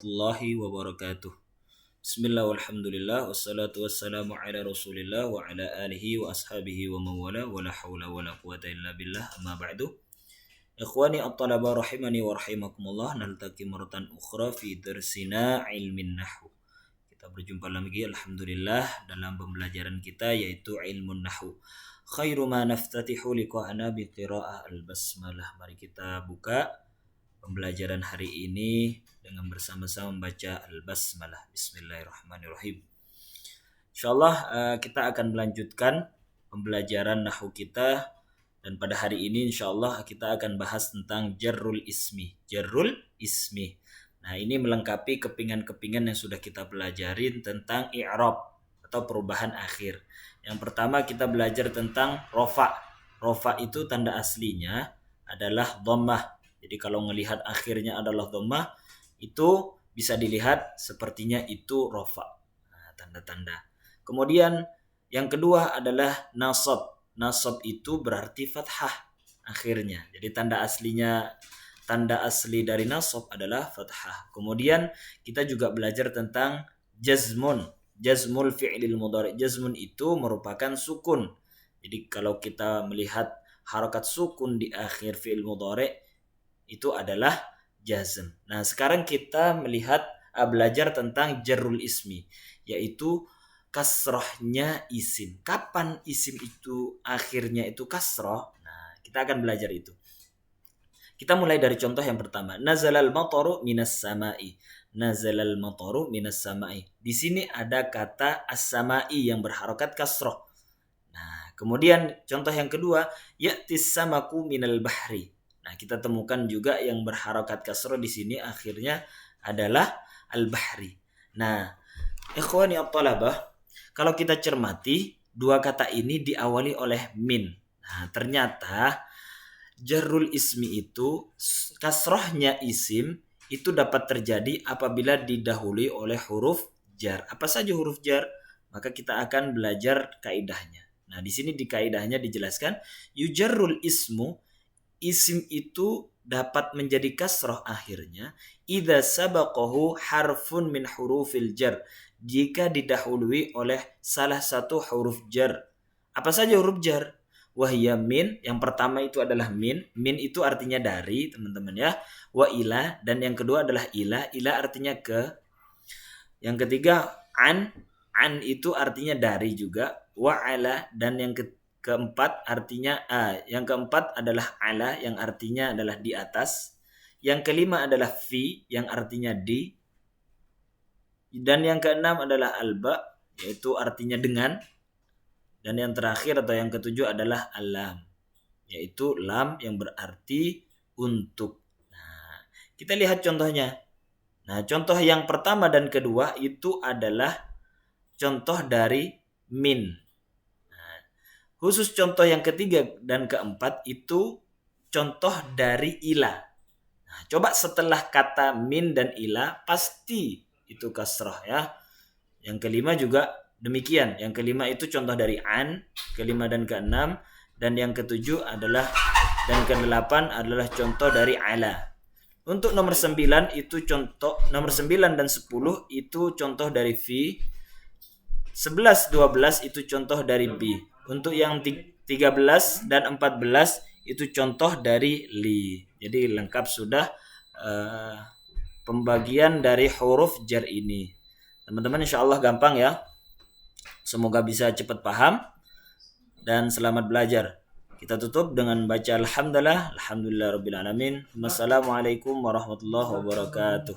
warahmatullahi wabarakatuh. Bismillah walhamdulillah wassalatu wassalamu ala rasulillah wa ala alihi wa ashabihi wa mawala wa la hawla wa la quwata illa billah amma ba'du. Ikhwani at-talaba rahimani wa rahimakumullah, naltaqi maratan ukhra fi darsina ilmin nahwu. Kita berjumpa lagi alhamdulillah dalam pembelajaran kita yaitu ilmun nahwu. Khairu ma naftatihu liqa'ana bi qira'ah al-basmalah. Mari kita buka pembelajaran hari ini dengan bersama-sama membaca al-basmalah. Bismillahirrahmanirrahim. Insyaallah kita akan melanjutkan pembelajaran nahwu kita, dan pada hari ini insyaallah kita akan bahas tentang jarrul ismi. Jarrul ismi. Nah, ini melengkapi kepingan-kepingan yang sudah kita pelajarin tentang i'rab atau perubahan akhir. Yang pertama kita belajar tentang rofa. Rofa itu tanda aslinya adalah dhammah. Jadi kalau melihat akhirnya adalah dhammah, itu bisa dilihat sepertinya itu rofa. Nah, tanda-tanda. Kemudian yang kedua adalah nasab. Nasab itu berarti fathah akhirnya. Jadi tanda asli dari nasab adalah fathah. Kemudian kita juga belajar tentang jazmun. Jazmul fi'lil mudhari'. Jazmun itu merupakan sukun. Jadi kalau kita melihat harakat sukun di akhir fi'il mudhari' itu adalah jazm. Nah, sekarang kita belajar tentang jarrul ismi, yaitu kasrahnya isim. Kapan isim itu akhirnya itu kasrah? Nah, kita akan belajar itu. Kita mulai dari contoh yang pertama. Nazalal mataru minas sama'i. Nazalal mataru minas sama'i. Di sini ada kata as-sama'i yang berharokat kasrah. Nah, kemudian contoh yang kedua, ya'tis samaku minal bahri. Nah, kita temukan juga yang berharokat kasrah di sini akhirnya adalah al-bahri. Nah, ikhwani at-talabah, kalau kita cermati dua kata ini diawali oleh min. Nah, ternyata jarrul ismi itu kasrahnya isim itu dapat terjadi apabila didahului oleh huruf jar. Apa saja huruf jar? Maka kita akan belajar kaidahnya. Nah, di sini di kaidahnya dijelaskan yujarrul ismu, isim itu dapat menjadi kasrah akhirnya idza sabaqahu harfun min hurufil jar, jika didahului oleh salah satu huruf jar. Apa saja huruf jar? Wahya min, yang pertama itu adalah min. Min itu artinya dari, teman-teman ya. Wa ila, dan yang kedua adalah ila. Ila artinya ke. Yang ketiga an itu artinya dari juga. Wa ala, dan yang keempat artinya yang keempat adalah ala, yang artinya adalah di atas. Yang kelima adalah fi, yang artinya di. Dan yang keenam adalah alba, yaitu artinya dengan. Dan yang terakhir atau yang ketujuh adalah alam, yaitu lam yang berarti untuk. Nah, kita lihat contohnya. Nah, contoh yang pertama dan kedua itu adalah contoh dari min. Khusus contoh yang ketiga dan keempat itu contoh dari ila. Nah, coba setelah kata min dan ila pasti itu kasrah ya. Yang kelima juga demikian. Yang kelima itu contoh dari an, kelima dan keenam, dan yang ketujuh adalah dan kedelapan adalah contoh dari ala. Untuk nomor 9 itu contoh, nomor 9 dan 10 itu contoh dari fi. 11, 12 itu contoh dari bi. Untuk yang 13 dan 14 itu contoh dari li. Jadi lengkap sudah pembagian dari huruf jar ini. Teman-teman insyaallah gampang ya. Semoga bisa cepat paham dan selamat belajar. Kita tutup dengan baca alhamdulillah rabbil alamin. Wassalamualaikum warahmatullahi wabarakatuh.